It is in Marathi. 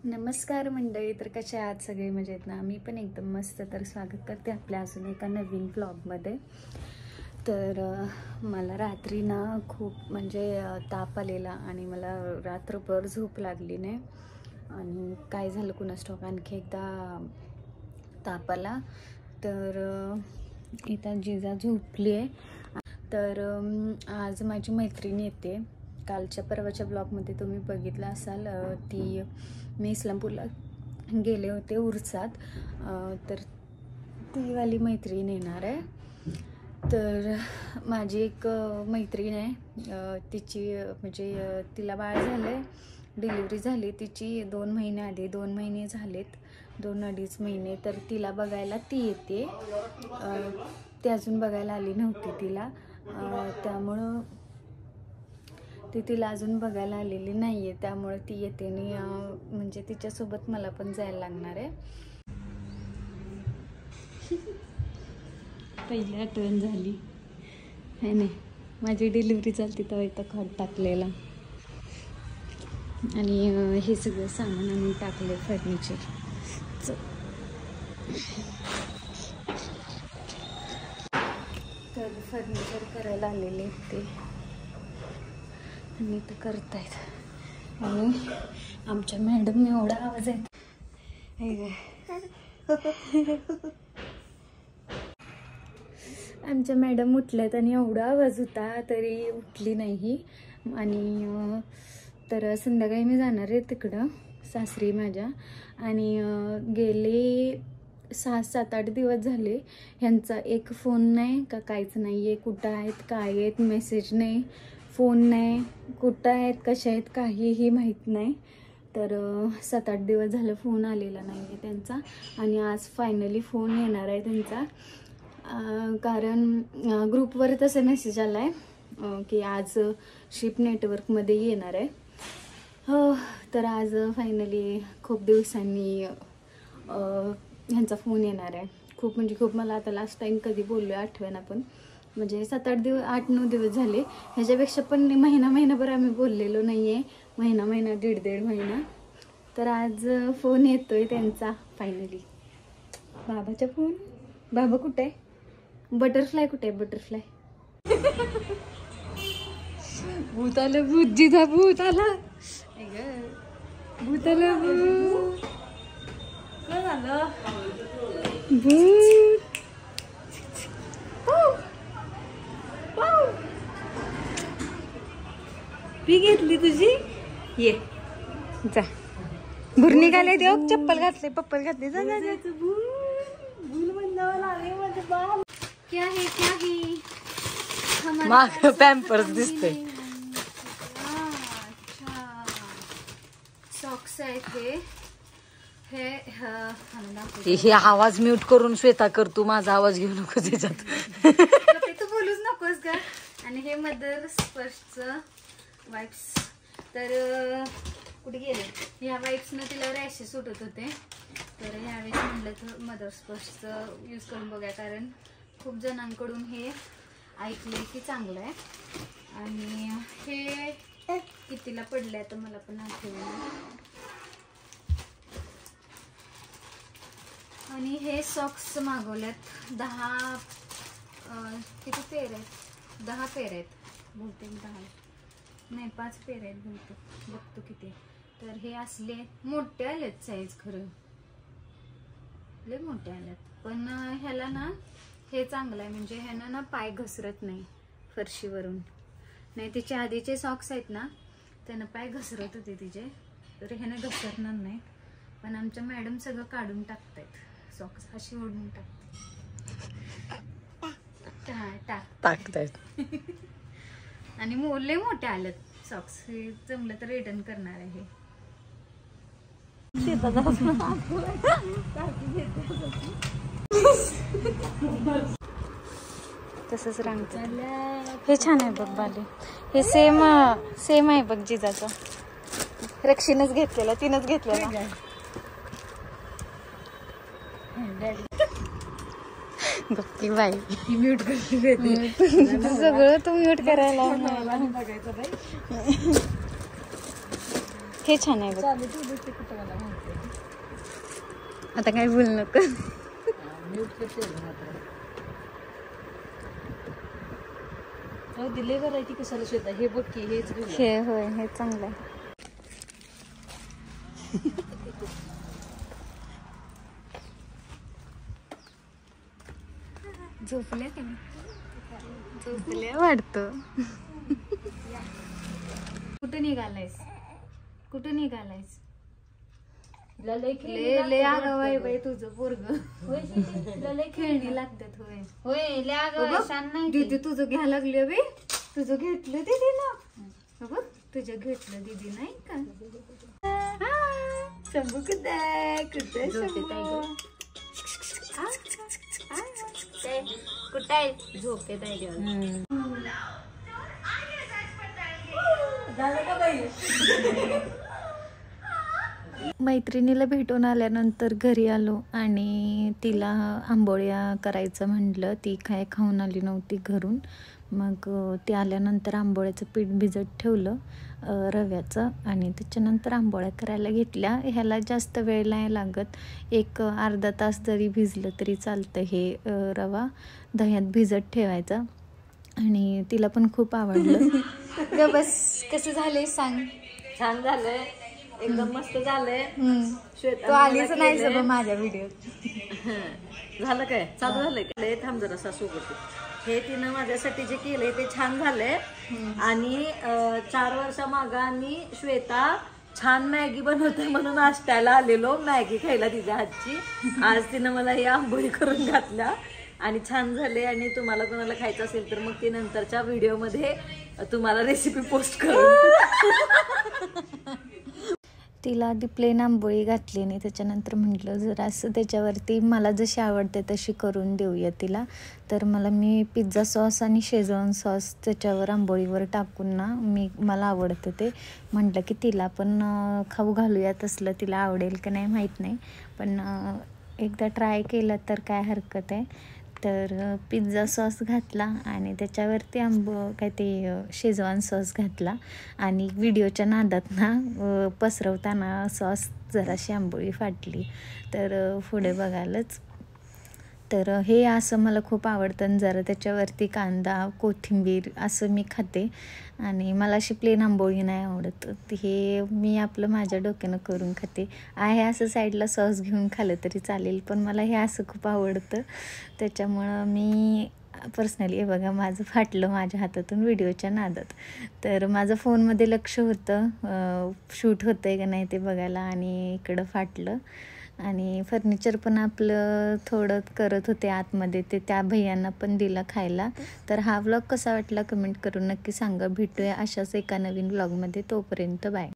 नमस्कार मंडळी, तर कशा आहात सगळे? मजेत ना? मी पण एकदम मस्त. तर स्वागत करते आपल्या अजून एका नवीन व्लॉगमध्ये. तर मला रात्री ना खूप म्हणजे ताप आलेला आणि मला रात्रभर झोप लागली नाही. आणि काय झालं कुणास ठाऊक, आणखी एकदा ताप आला. तर इथं जिजा झोपली आहे. तर आज माझी मैत्रीण येते. कालच्या परवाच्या ब्लॉगमध्ये तुम्ही बघितलं असाल, मी इस्लामपूरला गेले होते उरसात. तर ती वाली मैत्रीण येणार आहे. तर माझी एक मैत्रीण आहे, तिची म्हणजे तिला बाळ झालं आहे, डिलिव्हरी झाली तिची 2 महिने आधी. 2 महिने झालेत, 2-2.5 महिने. तर तिला बघायला ती येते. ती अजून बघायला आली नव्हती तिला, त्यामुळं ती तिला अजून बघायला आलेली नाही आहे. त्यामुळे ती येते आणि म्हणजे तिच्यासोबत मला पण जायला लागणार आहे. पहिली आठवण झाली है नाही, माझी डिलिव्हरी झाली तेव्हा इथं खत टाकलेला आणि हे सगळं सामान आम्ही टाकले फर्निचर. तर फर्निचर करायला आलेले ते आणि ते करतायत. आणि आमच्या मॅडम एवढा आवाज आहे, आमच्या मॅडम उठल्यात आणि एवढा आवाज होता तरी उठली नाही. आणि तर संध्याकाळी मी जाणार आहे तिकडं सासरी माझ्या. आणि गेले 6-7-8 दिवस झाले ह्यांचा एक फोन नाही का काहीच नाही आहे. कुठं आहेत, काय आहेत, मेसेज नाही, फोन नाही, कुठं आहेत, कशा आहेत, काहीही माहीत नाही. तर 7-8 दिवस झालं फोन आलेला नाही आहे त्यांचा. आणि आज फायनली फोन येणार आहे त्यांचा. कारण ग्रुपवर तसा मेसेज आला आहे की आज शिप नेटवर्कमध्ये येणार आहे. हो, तर आज फायनली खूप दिवसांनी ह्यांचा फोन येणार आहे. खूप म्हणजे खूप. मला आता लास्ट टाईम कधी बोललो आहे आठवण, आपण म्हणजे 7-8 दिवस, 8-9 दिवस झाले. ह्याच्यापेक्षा पण महिनाभर आम्ही बोललेलो नाही आहे. महिना 1.5 महिना. तर आज फोन येतोय त्यांचा फायनली. बाबाचा फोन. बाबा कुठे आहे? बटरफ्लाय कुठे आहे? बटरफ्लाय. भूत आलं, भूत. जिजा भूत आलं, भूत आलं, भूत. काय झालं? भूत. पी घेतली तुझी. ये जा. भूर निघाले ते. चप्पल घातले, पप्पल घातले. जा जा जा. भूल म्हणलं माझे बाल. क्या है, क्या है? माग पॅम्पर्स दिसते. सॉक्स आहेत हे आवाज म्यूट करून श्वेता कर, तू माझा आवाज घेऊ नको त्याच्यात. तू बोलूच नकोस का. आणि हे मदर स्पर्शचं वाईप्स. तर कुठे गेले ह्या वाईप्सनं तिला रॅशेस सुटत होते. तर ह्यावेळेस म्हटलं तर मदर स्पर्शचं यूज करून बघा, कारण खूप जणांकडून हे ऐकलंय की चांगलं आहे. आणि हे कितीला पडलंय तर मला पण आठवलं. आणि हे सॉक्स मागवल्यात 10 किती पेर आहेत? 10 पेर आहेत बहुतेक. 10 नाही 5 पेर आहेत बहुतेक, बघतो किती. तर हे असले मोठे आलेत साईज, खरं लय मोठे आलेत. पण ह्याला ना हे चांगलं आहे, म्हणजे ह्यानं ना पाय घसरत नाही फरशीवरून. नाही तिचे आधीचे सॉक्स आहेत ना, त्यानं पाय घसरत होते तिचे, तर ह्यानं घसरणार नाही. पण आमच्या मॅडम सगळं काढून टाकतायत सॉक्स, अशी ओढून टाकतायत. आणि लय मोठे आलेत सॉक्स. हे जमलं तर रिटर्न करणार आहे. तसंच रांगत. हे छान आहे बघ बाले. हे सेम आहे बघ जिजाचं. रक्षीनच घेतलेला, तिनंच घेतलेला. बघ बाई म्यूट सगळं तू म्यूट करायला. हे छान आहे बघ. चालू ठेवलं ते कुठं मला माहिती आहे. आता काय बोलू नको. म्यूट करते मात्र हो दिले व्हरायटी कशाला शेता हे बघ की हेच घेऊया. हे होय हे चांगलं आहे. झोपल्या का झोपल्या वाटतं. कुठं निघालायस कुठं निघालायस. लय आगाव आहे बाई तुझं पोरग. लय खेळणी लागतात. होय होय लय आगाऊ शान नाही दीदी तुझं घ्या लागले बे. तुझं घेतलं दीदी ना बघ तुझं घेतलं दीदी नाही का. शंभू कुठे कुठे कुठे झोपेत आहे. मैत्रिणीला भेटून आल्यानंतर घरी आलो आणि तिला आंबोळ्या करायचं म्हटलं. ती काय खाऊन आली नव्हती घरून. मग ती आल्यानंतर आंबोळ्याचं पीठ भिजत ठेवलं रव्याचं आणि त्याच्यानंतर आंबोळ्या करायला घेतल्या. ह्याला जास्त वेळ नाही लागत. एक अर्धा तास जरी भिजलं तरी चालतं. हे रवा दह्यात भिजत ठेवायचा आणि तिला पण खूप आवडलं. ग बस कसं झालंय सांग. छान झालंय एकदम मस्त झालंय. तू आलीच नाही सगळं माझ्या व्हिडिओ. झालं काय चालू झालंय काय. थांब जरा सासू होते. हे तिनं माझ्यासाठी जे केलंय ते छान झालंय. आणि 4 वर्षामागं आम्ही श्वेता छान मॅगी बनवते म्हणून नाश्त्याला आलेलो मॅगी खायला तिच्या हातची. आज तिनं मला ही आंबोळी करून घातल्या आणि छान झाले. आणि तुम्हाला कोणाला खायचं असेल तर मग ते नंतरच्या व्हिडिओमध्ये तुम्हाला रेसिपी पोस्ट करू. तिला आधी प्लेन आंबोळी घातली आणि त्याच्यानंतर म्हटलं जर असं त्याच्यावरती मला जशी आवडते तशी करून देऊया तिला. तर मी पिझ्झा सॉस आणि शेजवान सॉस त्याच्यावर आंबोळीवर टाकून ना मला आवडतं ते. म्हटलं की तिला पण खाऊ घालूयात. असलं तिला आवडेल की नाही माहीत नाही पण एकदा ट्राय केलं तर काय हरकत आहे. तर पिझ्झा सॉस घातला आणि त्याच्यावरती शेजवान सॉस घातला आणि व्हिडिओच्या नादात ना पसरवताना सॉस जराशी आंबोळी फाटली. तर पुढे बघालच. तर हे असं मला खूप आवडतं आणि जरा त्याच्यावरती कांदा कोथिंबीर असं मी खाते. आणि मला अशी प्लेन आंबोळी नाही आवडत. हे मी आपलं माझ्या डोक्यानं करून खाते. आहे असं साईडला सॉस घेऊन खाल्लं तरी चालेल पण मला हे असं खूप आवडतं. त्याच्यामुळं मी पर्सनली हे बघा माझं फाटलं माझ्या हातातून व्हिडिओच्या नादात. तर माझं फोनमध्ये लक्ष होतं शूट होतं आहे का नाही ते बघायला आणि इकडं फाटलं. आणि फर्निचर पण आपलं थोडं करत होते आतमध्ये ते त्या भैयांना पण दिला खायला. तर हा व्लॉग कसा वाटला कमेंट करून नक्की सांगा. भेटूया अशाच एका नवीन व्लॉगमध्ये. तोपर्यंत बाय.